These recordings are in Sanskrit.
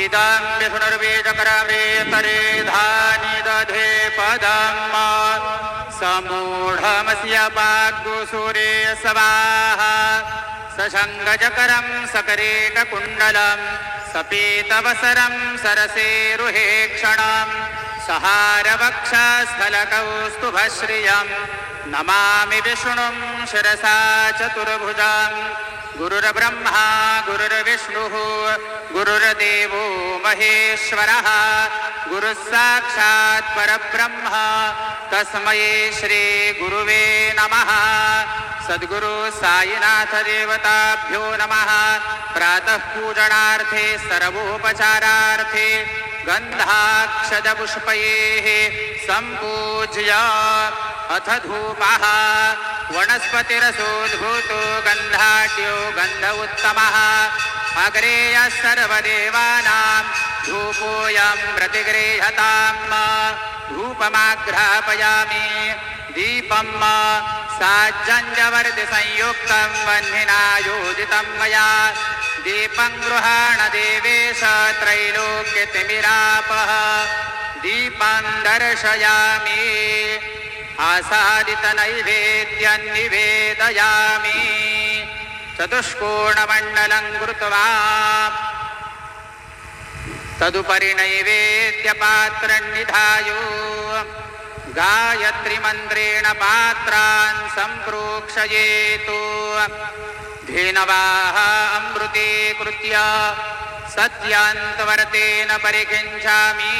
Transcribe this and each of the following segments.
इदं विष्णुर्बीजकरमेतरे धानि दधे पदं समूढमस्य वाग्गुसूरे स्वाहा सशङ्गजकरं सकरेटकुण्डलं सपीतवसरं सरसेरुहेक्षणं सहारवक्षस्थलकौस्तुभश्रियं नमामि विष्णुं शिरसा चतुर्भुजं गुरुर्ब्रह्मा गुरुर्विष्णुः गुरुर्देवो महेश्वरः गुरुः साक्षात् परब्रह्म तस्मै श्री गुरुवे नमः। सद्गुरु साईनाथ देवताभ्यो नमः। प्रातः पूजनार्थे सर्वोपचारार्थे गन्धाक्षतपुष्पैः सम्पूज्य अथ धूपः वनस्पतिरसोद्भूतो गन्धाढ्यो गन्ध उत्तमः अग्रे यः सर्वदेवानां धूपोऽयं प्रतिगृह्यताम्। धूपमाघ्रापयामि दीपं साज्जन्यवर्तिसंयुक्तं वह्निना योजितं मया दीपं गृहाण देवेश त्रैलोक्यतिमिरापः दीपं दर्शयामि आसादितनैवेद्यं निवेदयामि चतुष्कोणमण्डलं कृत्वा तदुपरि नैवेद्यपात्रं निधायो गायत्रीमन्त्रेण पात्रान् सम्प्रोक्षयेतु धेनवाः अमृते कृत्य सत्यान्तवर्तेन परिकिञ्चामि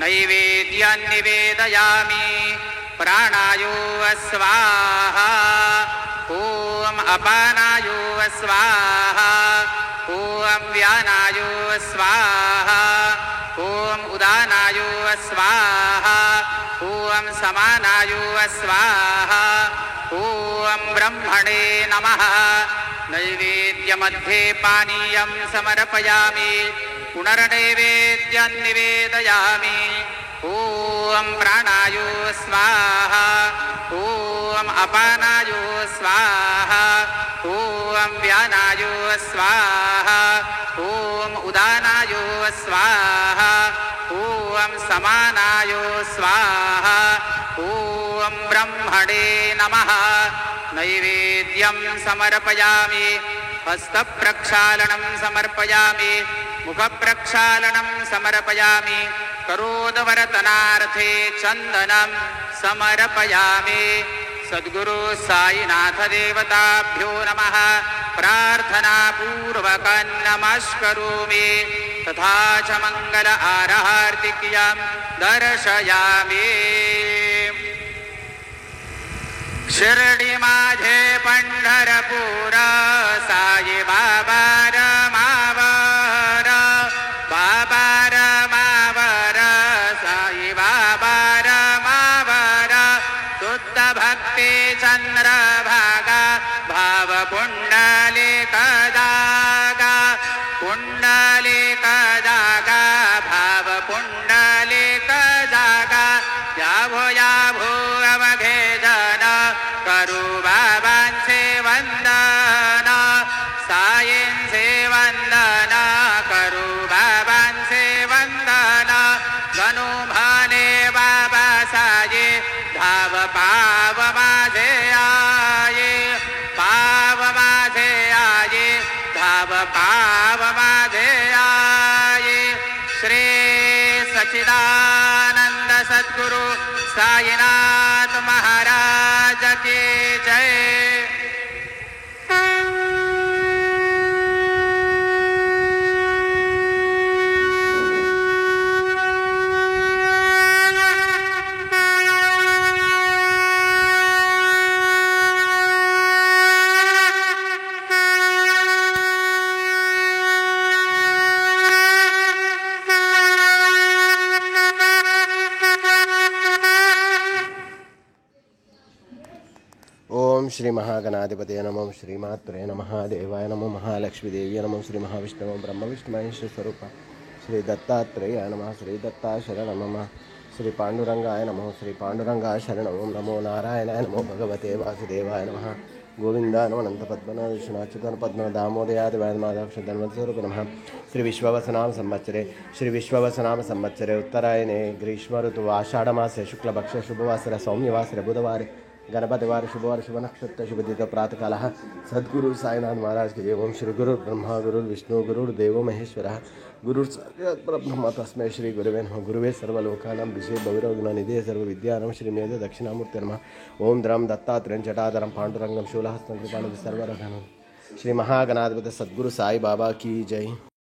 नैवेद्यं निवेदयामि प्राणायो स्वाहा ॐ अपानायो स्वाहा ॐ व्यानायो स्वाहा ॐ उदानायो स्वाहा ॐ समानायो स्वाहा ॐ ब्रह्मणे नमः। नैवेद्यमध्ये पानीयं समर्पयामि पुनर्नैवेद्यं निवेदयामि ॐ प्राणायो स्वाहा ॐ अपानायो स्वाहा ॐ व्यानायो स्वाहा ॐ उदानायो स्वाहा ॐ समानायो स्वाहा ॐ ब्रह्मणे नमः। नैवेद्यं समर्पयामि हस्तप्रक्षालनं समर्पयामि मुखप्रक्षालनं समर्पयामि करोदवरतनार्थे चन्दनं समर्पयामि। सद्गुरु साईनाथ देवताभ्यो नमः। प्रार्थनापूर्वकं नमस्करोमि तथा च मंगल आरहार्तिक्यं दर्शयामि। शिर्डी माझे पंढरपूर साई बाबा रमावर बाबा रमावर साई बाबा रमावर शुद्ध भक्ती चंद्रभागा भाव पुंडलिक जागा पुंडलिक जागा भाव पुंडलिक जागा याभो याभो अवघे जन करू बाबांचे वंदन साईंचे वंदन करू बाबांचे वंदन गणू भाने बाबा साये धाव पाव माझे आये पाव माझे आये धाव पाव माझे आये। श्री सच्चिदानंद सद्गुरु साईनाथ महाराज की जय। ओम श्री महागणाधिपतये नमः। श्रीमात्रे नमः। देवाय नमः। महालक्ष्मीदेव्यै नमः। श्री महाविष्णुः ब्रह्म विष्णु महेश्वर स्वरूप श्री दत्तात्रेय नमः। श्री दत्ता शरणं मम। श्री पांडुरंगाय नमः। श्री पांडुरंगाय शरणं नमो नारायणाय नमो भगवते वासुदेवाय नमः। गोविन्दानमनन्त पद्मनाभ विष्णुनाच्युतन पद्मनाभ दामोदयाद वैद्यनाथाक्ष धन्वन्तस्वरूप नमः श्री विश्ववसनाम संवत्सरे उत्तरायणे ग्रीष्म ऋतु आषाढ़मासे शुक्लपक्षे शुभवासरे सौम्यवासरे बुधवारे गणपतिवार शुभवार शुभ नक्षत्र शुभदित प्रातःकालः सद्गुरु साईनाथ महाराज के ओम श्री गुरु ब्रह्मा गुरु विष्णु गुरुर्देवो महेश्वरः गुरुर्साक्षात् परब्रह्म तस्मै श्री गुरुवे नमः गुरुवे सर्वलोकानां विषये भविरघ्ननिधे सर्वविद्यानां श्रीमेध दक्षिणामूर्ते नमः ओम द्रं दत्तात्रेयं जटाधरं पाण्डुरंगं शूलहस्तं कृपाणि सर्वरघनं श्री महागणाधिपति सद्गुरु साई बाबा की जय।